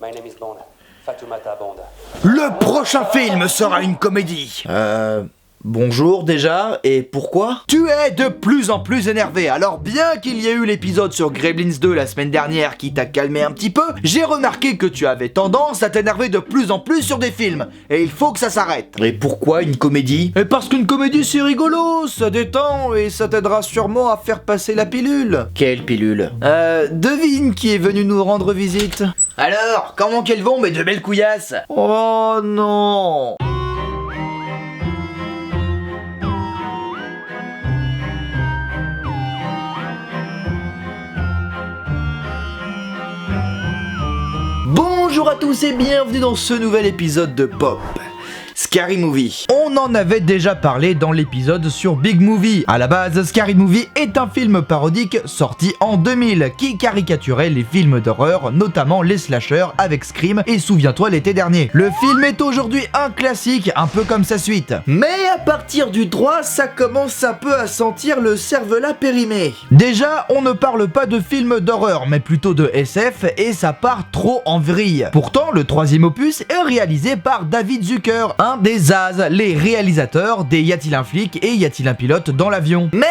My name is Bond. Fatoumata Bond. Le prochain film sera une comédie. Bonjour déjà, et pourquoi? Tu es de plus en plus énervé, alors bien qu'il y ait eu l'épisode sur Gremlins 2 la semaine dernière qui t'a calmé un petit peu, j'ai remarqué que tu avais tendance à t'énerver de plus en plus sur des films, et il faut que ça s'arrête. Et pourquoi une comédie? Et parce qu'une comédie c'est rigolo, ça détend, et ça t'aidera sûrement à faire passer la pilule. Quelle pilule? Devine qui est venu nous rendre visite. Alors, comment qu'elles vont mes deux belles couillasses? Oh non. Bonjour à tous et bienvenue dans ce nouvel épisode de Pop Scary Movie. On en avait déjà parlé dans l'épisode sur Big Movie. À la base, Scary Movie est un film parodique sorti en 2000 qui caricaturait les films d'horreur, notamment les slashers avec Scream et Souviens-toi l'été dernier. Le film est aujourd'hui un classique, un peu comme sa suite. Mais à partir du 3, ça commence un peu à sentir le cervelas périmé. Déjà, on ne parle pas de film d'horreur, mais plutôt de SF et ça part trop en vrille. Pourtant, le troisième opus est réalisé par David Zucker, un des as, les réalisateurs des Y a-t-il un flic et Y a-t-il un pilote dans l'avion. Mais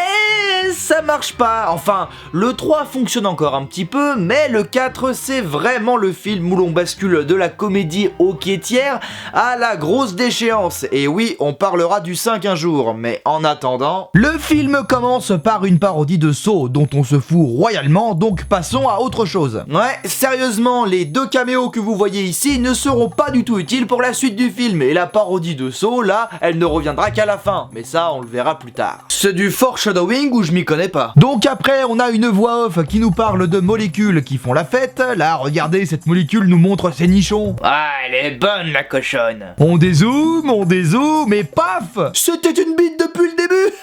ça marche pas, enfin, le 3 fonctionne encore un petit peu, mais le 4 c'est vraiment le film où l'on bascule de la comédie au quêtière à la grosse déchéance. Et oui, on parlera du 5 un jour, mais en attendant... Le film commence par une parodie de Saw, dont on se fout royalement, donc passons à autre chose. Ouais, sérieusement, les deux caméos que vous voyez ici ne seront pas du tout utiles pour la suite du film, et la parodie de Saw, là, elle ne reviendra qu'à la fin, mais ça, on le verra plus tard. C'est du foreshadowing ou je m'y connais pas. Donc après, on a une voix off qui nous parle de molécules qui font la fête. Là, regardez, cette molécule nous montre ses nichons. Ah, elle est bonne, la cochonne. On dézoome, et paf! C'était une bite depuis le début.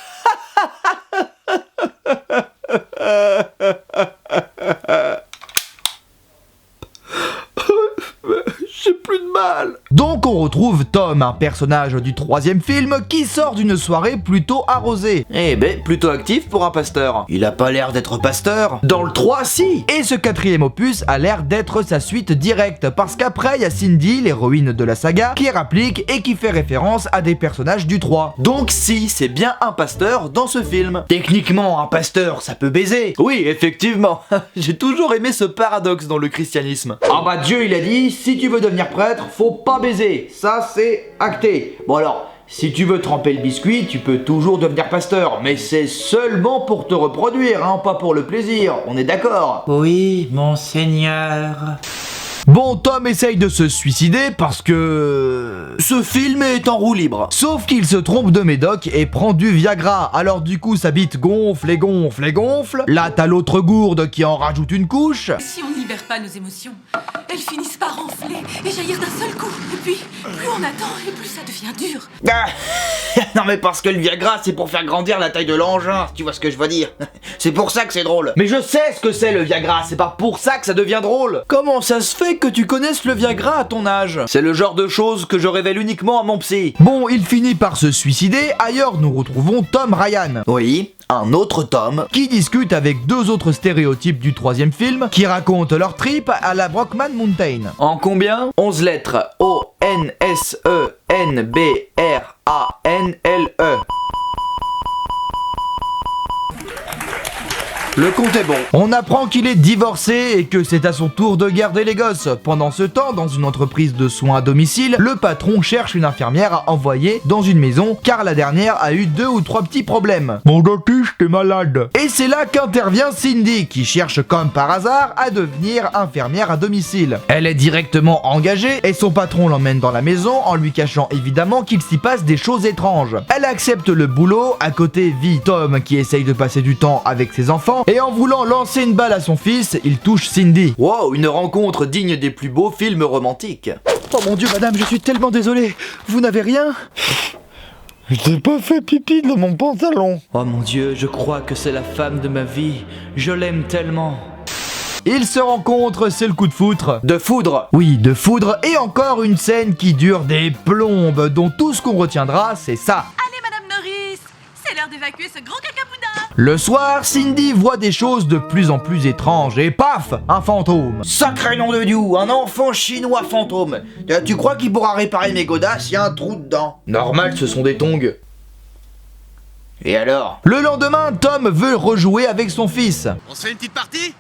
J'ai plus de mal. Donc on retrouve Tom, un personnage du troisième film qui sort d'une soirée plutôt arrosée. Eh ben, plutôt actif pour un pasteur. Il a pas l'air d'être pasteur. Dans le 3, si. Et ce quatrième opus a l'air d'être sa suite directe, parce qu'après il y a Cindy, l'héroïne de la saga, qui réplique et qui fait référence à des personnages du 3. Donc si, c'est bien un pasteur dans ce film. Techniquement, un pasteur, ça peut baiser. Oui, effectivement. J'ai toujours aimé ce paradoxe dans le christianisme. Ah bah Dieu, il a dit, si tu veux devenir prêtre, faut pas baiser. Ça, c'est acté. Bon alors, si tu veux tremper le biscuit, tu peux toujours devenir pasteur. Mais c'est seulement pour te reproduire, hein, pas pour le plaisir. On est d'accord? Oui, monseigneur. Bon, Tom essaye de se suicider parce que... ce film est en roue libre. Sauf qu'il se trompe de médoc et prend du Viagra. Alors du coup, sa bite gonfle et gonfle et gonfle. Là, t'as l'autre gourde qui en rajoute une couche. Si on ne libère pas nos émotions, elles finissent par enfler et jaillir d'un seul coup. Et puis, plus on attend et plus ça devient dur. Ah non mais parce que le Viagra, c'est pour faire grandir la taille de l'engin, tu vois ce que je veux dire. C'est pour ça que c'est drôle. Mais je sais ce que c'est le Viagra, c'est pas pour ça que ça devient drôle. Comment ça se fait que tu connaisses le Viagra à ton âge? C'est le genre de choses que je révèle uniquement à mon psy. Bon, il finit par se suicider, ailleurs nous retrouvons Tom Ryan. Oui, un autre Tom, qui discute avec deux autres stéréotypes du troisième film, qui racontent leur trip à la Brockman Mountain. En combien? 11 lettres. O-N-S-E-N-B-R-A-N-L-E. Le compte est bon. On apprend qu'il est divorcé et que c'est à son tour de garder les gosses. Pendant ce temps, dans une entreprise de soins à domicile, le patron cherche une infirmière à envoyer dans une maison car la dernière a eu 2 ou 3 petits problèmes. Mon dentiste est malade. Et c'est là qu'intervient Cindy qui cherche comme par hasard à devenir infirmière à domicile. Elle est directement engagée et son patron l'emmène dans la maison en lui cachant évidemment qu'il s'y passe des choses étranges. Elle accepte le boulot, à côté vit Tom qui essaye de passer du temps avec ses enfants. Et en voulant lancer une balle à son fils, il touche Cindy. Wow, une rencontre digne des plus beaux films romantiques. Oh mon Dieu, madame, je suis tellement désolé. Vous n'avez rien? J'ai pas fait pipi dans mon pantalon. Oh mon Dieu, je crois que c'est la femme de ma vie. Je l'aime tellement. Ils se rencontrent, c'est le coup de foudre. De foudre. Oui, de foudre. Et encore une scène qui dure des plombes, dont tout ce qu'on retiendra, c'est ça. Allez, Madame Norris, c'est l'heure d'évacuer ce grand cacaboudin. Le soir, Cindy voit des choses de plus en plus étranges et paf, un fantôme. Sacré nom de Dieu, un enfant chinois fantôme. Tu crois qu'il pourra réparer mes godasses? Y a un trou dedans. Normal, ce sont des tongs. Et alors? Le lendemain, Tom veut rejouer avec son fils. On se fait une petite partie?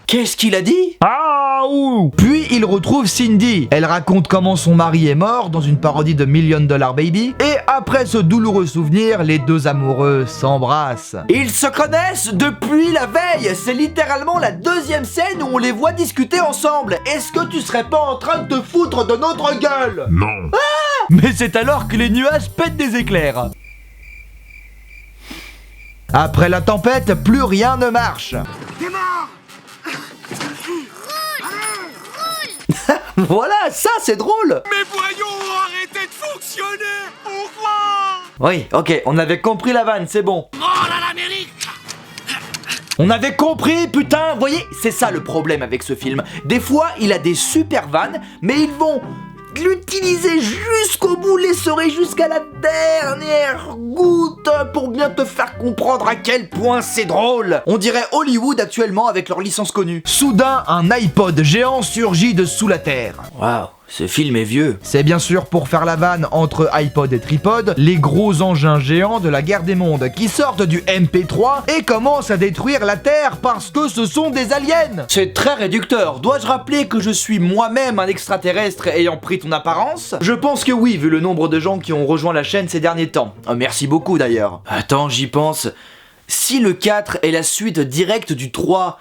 Qu'est-ce qu'il a dit? Ah ouh. Puis il retrouve Cindy. Elle raconte comment son mari est mort dans une parodie de $1 Million Baby. Et après ce douloureux souvenir, les deux amoureux s'embrassent. Ils se connaissent depuis la veille. C'est littéralement la deuxième scène où on les voit discuter ensemble. Est-ce que tu serais pas en train de te foutre de notre gueule? Non. Ah! Mais c'est alors que les nuages pètent des éclairs. Après la tempête, plus rien ne marche. Voilà, ça c'est drôle. Mais voyons, arrêtez de fonctionner. Pourquoi? Oui, ok, on avait compris la vanne, c'est bon. Oh là l'Amérique. On avait compris, putain. Vous voyez, c'est ça le problème avec ce film. Des fois, il a des super vannes, mais ils vont l'utiliser jusqu'au bout, les serrer jusqu'à la dernière goutte pour bien te faire comprendre à quel point c'est drôle. On dirait Hollywood actuellement avec leur licence connue. Soudain, un iPod géant surgit de sous la terre. Waouh, ce film est vieux. C'est bien sûr pour faire la vanne entre iPod et Tripod, les gros engins géants de la guerre des mondes qui sortent du MP3 et commencent à détruire la Terre parce que ce sont des aliens. C'est très réducteur. Dois-je rappeler que je suis moi-même un extraterrestre ayant pris ton apparence? Je pense que oui, vu le nombre de gens qui ont rejoint la chaîne ces derniers temps. Merci beaucoup d'ailleurs. Attends, j'y pense. Si le 4 est la suite directe du 3...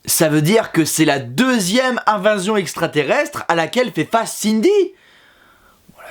ça veut dire que c'est la deuxième invasion extraterrestre à laquelle fait face Cindy.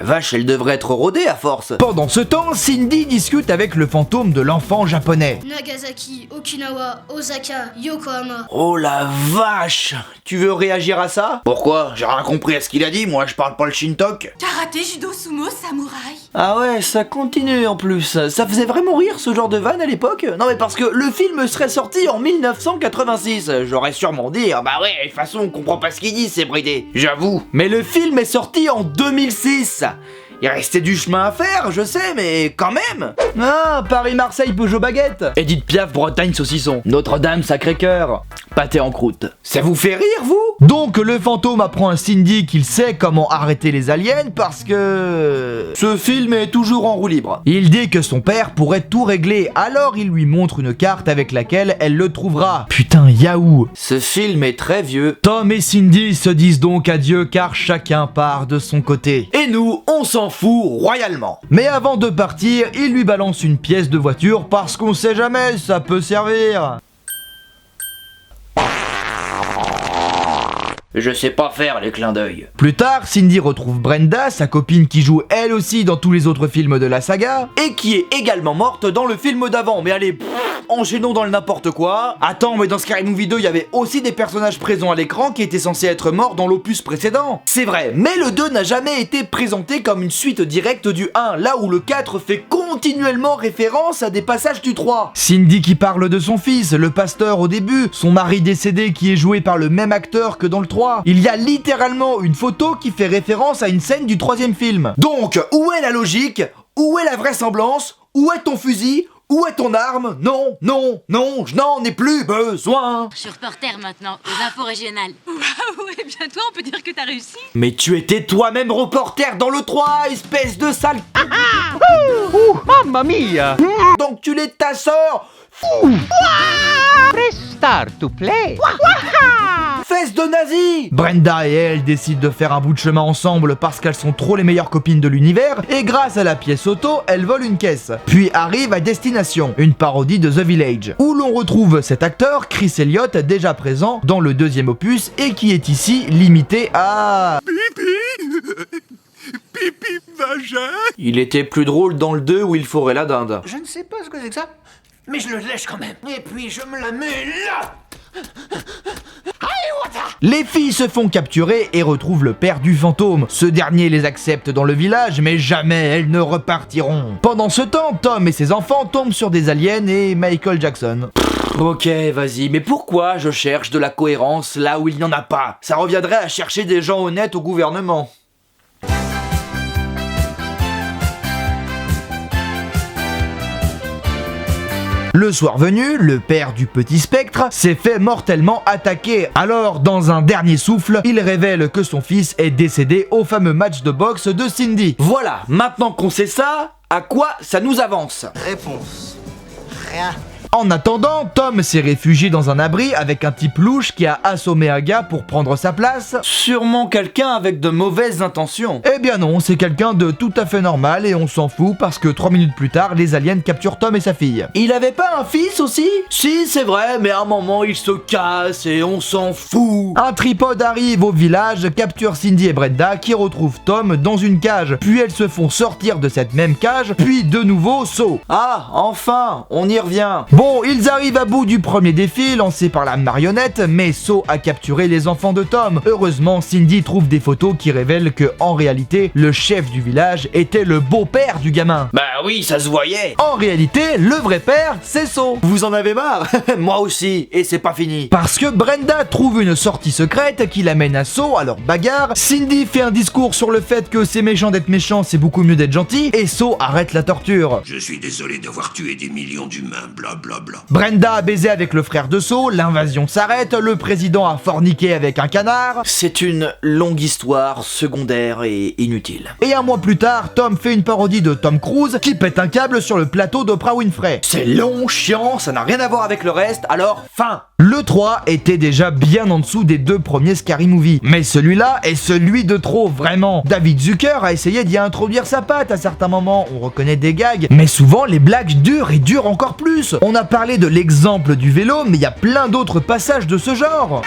La vache, elle devrait être rodée à force. Pendant ce temps, Cindy discute avec le fantôme de l'enfant japonais. Nagasaki, Okinawa, Osaka, Yokohama. Oh la vache! Tu veux réagir à ça? Pourquoi? J'ai rien compris à ce qu'il a dit, moi je parle pas le Shintok. Karaté, judo, sumo, samouraï. Ah ouais, ça continue en plus. Ça faisait vraiment rire ce genre de vanne à l'époque? Non mais parce que le film serait sorti en 1986. J'aurais sûrement dit, ah bah ouais, de toute façon on comprend pas ce qu'il dit, c'est bridé. J'avoue. Mais le film est sorti en 2006. Il restait du chemin à faire, je sais, mais quand même. Ah, Paris-Marseille, Peugeot Baguette. Édith Piaf, Bretagne, Saucisson. Notre-Dame, Sacré-Cœur. Pâté en croûte. Ça vous fait rire, vous? Donc, le fantôme apprend à Cindy qu'il sait comment arrêter les aliens parce que... ce film est toujours en roue libre. Il dit que son père pourrait tout régler, alors il lui montre une carte avec laquelle elle le trouvera. Putain, Yahoo! Ce film est très vieux. Tom et Cindy se disent donc adieu car chacun part de son côté. Et nous, on s'en fout royalement. Mais avant de partir, il lui balance une pièce de voiture parce qu'on sait jamais, ça peut servir. Je sais pas faire les clins d'œil. Plus tard, Cindy retrouve Brenda, sa copine qui joue elle aussi dans tous les autres films de la saga, et qui est également morte dans le film d'avant. Mais allez, enchaînons dans le n'importe quoi. Attends, mais dans Scary Movie 2, il y avait aussi des personnages présents à l'écran qui étaient censés être morts dans l'opus précédent. C'est vrai, mais le 2 n'a jamais été présenté comme une suite directe du 1, là où le 4 fait continuellement référence à des passages du 3. Cindy qui parle de son fils, le pasteur au début, son mari décédé qui est joué par le même acteur que dans le 3. Il y a littéralement une photo qui fait référence à une scène du 3e film. Donc, où est la logique? Où est la vraisemblance? Où est ton fusil? Où est ton arme? Non, non, non, je n'en ai plus besoin. Je suis reporter maintenant, aux infos régionales. Waouh, et bien toi, on peut dire que t'as réussi. Mais tu étais toi-même reporter dans le 3, espèce de sale... Mamma mia! Donc tu l'es ta sœur. Press start to play! Fesse de nazi! Brenda et elle décident de faire un bout de chemin ensemble parce qu'elles sont trop les meilleures copines de l'univers et grâce à la pièce auto, elles volent une caisse. Puis arrive à Destination, une parodie de The Village, où l'on retrouve cet acteur, Chris Elliott, déjà présent dans le 2e opus et qui est ici limité à... Pipi vagin. Il était plus drôle dans le 2 où il fourrait la dinde. Je ne sais pas ce que c'est que ça, mais je le lèche quand même. Et puis je me la mets là. Les filles se font capturer et retrouvent le père du fantôme. Ce dernier les accepte dans le village, mais jamais elles ne repartiront. Pendant ce temps, Tom et ses enfants tombent sur des aliens et Michael Jackson. Ok, vas-y, mais pourquoi je cherche de la cohérence là où il n'y en a pas? Ça reviendrait à chercher des gens honnêtes au gouvernement. Le soir venu, le père du petit spectre s'est fait mortellement attaquer. Alors, dans un dernier souffle, il révèle que son fils est décédé au fameux match de boxe de Cindy. Voilà, maintenant qu'on sait ça, à quoi ça nous avance? Réponse. Rien. En attendant, Tom s'est réfugié dans un abri avec un type louche qui a assommé un gars pour prendre sa place. Sûrement quelqu'un avec de mauvaises intentions. Eh bien non, c'est quelqu'un de tout à fait normal et on s'en fout parce que 3 minutes plus tard, les aliens capturent Tom et sa fille. Il avait pas un fils aussi? Si, c'est vrai, mais à un moment, il se casse et on s'en fout. Un tripode arrive au village, capture Cindy et Brenda qui retrouvent Tom dans une cage. Puis elles se font sortir de cette même cage, puis de nouveau saut. Ah, enfin, on y revient. Bon, ils arrivent à bout du premier défi lancé par la marionnette, mais Saw a capturé les enfants de Tom. Heureusement, Cindy trouve des photos qui révèlent que, en réalité, le chef du village était le beau-père du gamin. Bah oui, ça se voyait. En réalité, le vrai père, c'est Saw. Vous en avez marre? Moi aussi, et c'est pas fini. Parce que Brenda trouve une sortie secrète qui l'amène à Saw à leur bagarre. Cindy fait un discours sur le fait que c'est méchant d'être méchant, c'est beaucoup mieux d'être gentil, et Saw arrête la torture. Je suis désolé d'avoir tué des millions d'humains, blablabla. Brenda a baisé avec le frère de Saw, l'invasion s'arrête, le président a forniqué avec un canard. C'est une longue histoire secondaire et inutile. Et un mois plus tard, Tom fait une parodie de Tom Cruise qui pète un câble sur le plateau d'Oprah Winfrey. C'est long, chiant, ça n'a rien à voir avec le reste, alors fin. Le 3 était déjà bien en dessous des 2 premiers Scary Movie, mais celui-là est celui de trop, vraiment. David Zucker a essayé d'y introduire sa patte à certains moments, on reconnaît des gags, mais souvent les blagues durent et durent encore plus. On a parlé de l'exemple du vélo, mais il y a plein d'autres passages de ce genre.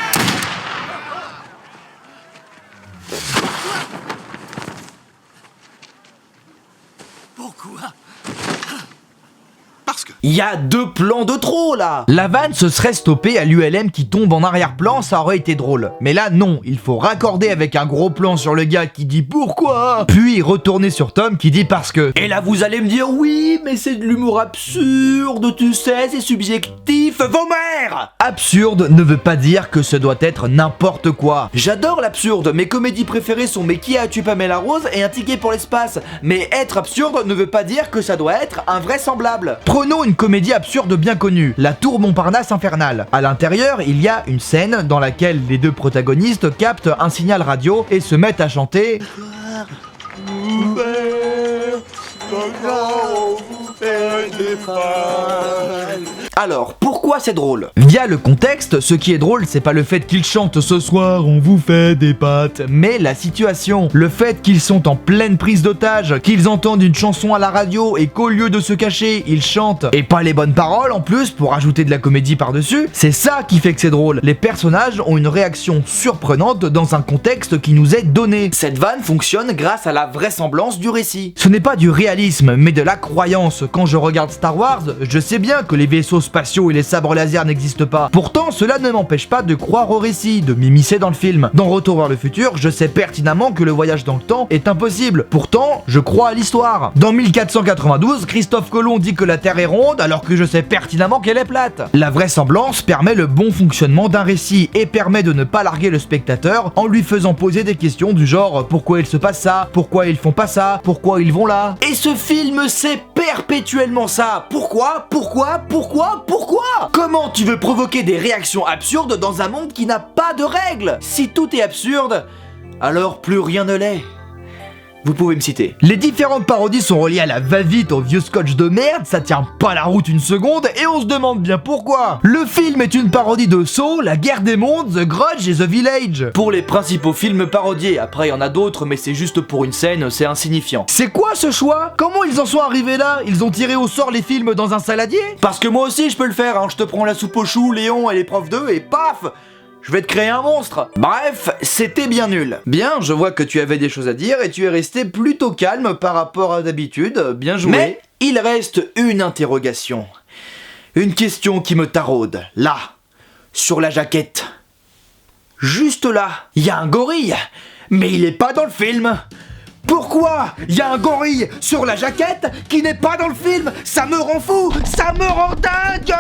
Pourquoi? Il y a 2 plans de trop là. La vanne se serait stoppée à l'ULM qui tombe en arrière-plan, ça aurait été drôle. Mais là non, il faut raccorder avec un gros plan sur le gars qui dit pourquoi, puis retourner sur Tom qui dit parce que. Et là vous allez me dire oui, mais c'est de l'humour absurde, tu sais, c'est subjectif, vos mères. Absurde ne veut pas dire que ce doit être n'importe quoi. J'adore l'absurde, mes comédies préférées sont Mais qui a tué Pamela Rose et Un ticket pour l'espace. Mais être absurde ne veut pas dire que ça doit être invraisemblable. Prenons une comédie absurde bien connue, La Tour Montparnasse infernale. À l'intérieur, il y a une scène dans laquelle les 2 protagonistes captent un signal radio et se mettent à chanter. Alors, pourquoi c'est drôle? Via le contexte, ce qui est drôle, c'est pas le fait qu'ils chantent ce soir on vous fait des pâtes, mais la situation. Le fait qu'ils sont en pleine prise d'otage, qu'ils entendent une chanson à la radio et qu'au lieu de se cacher, ils chantent, et pas les bonnes paroles en plus pour ajouter de la comédie par-dessus, c'est ça qui fait que c'est drôle. Les personnages ont une réaction surprenante dans un contexte qui nous est donné. Cette vanne fonctionne grâce à la vraisemblance du récit. Ce n'est pas du réalisme, mais de la croyance. Quand je regarde Star Wars, je sais bien que les vaisseaux spatiaux et les sabres laser n'existent pas. Pourtant, cela ne m'empêche pas de croire au récit, de m'immiscer dans le film. Dans Retour vers le futur, je sais pertinemment que le voyage dans le temps est impossible. Pourtant, je crois à l'histoire. Dans 1492, Christophe Colomb dit que la Terre est ronde alors que je sais pertinemment qu'elle est plate. La vraisemblance permet le bon fonctionnement d'un récit et permet de ne pas larguer le spectateur en lui faisant poser des questions du genre pourquoi il se passe ça, pourquoi ils font pas ça, pourquoi ils vont là. Et ce film c'est perpétuellement ça. Pourquoi? Comment tu veux provoquer des réactions absurdes dans un monde qui n'a pas de règles? Si tout est absurde, alors plus rien ne l'est. Vous pouvez me citer. Les différentes parodies sont reliées à la va-vite au vieux scotch de merde, ça tient pas la route une seconde et on se demande bien pourquoi. Le film est une parodie de Saw, La Guerre des Mondes, The Grudge et The Village. Pour les principaux films parodiés, après il y en a d'autres mais c'est juste pour une scène, c'est insignifiant. C'est quoi ce choix? Comment ils en sont arrivés là? Ils ont tiré au sort les films dans un saladier? Parce que moi aussi je peux le faire, hein. Je te prends la soupe aux choux, Léon et les profs 2 et paf! Je vais te créer un monstre. Bref, c'était bien nul. Bien, je vois que tu avais des choses à dire et tu es resté plutôt calme par rapport à d'habitude. Bien joué. Mais il reste une interrogation. Une question qui me taraude. Là, sur la jaquette. Juste là, il y a un gorille. Mais il est pas dans le film. Pourquoi il y a un gorille sur la jaquette qui n'est pas dans le film? Ça me rend fou. Ça me rend dingue.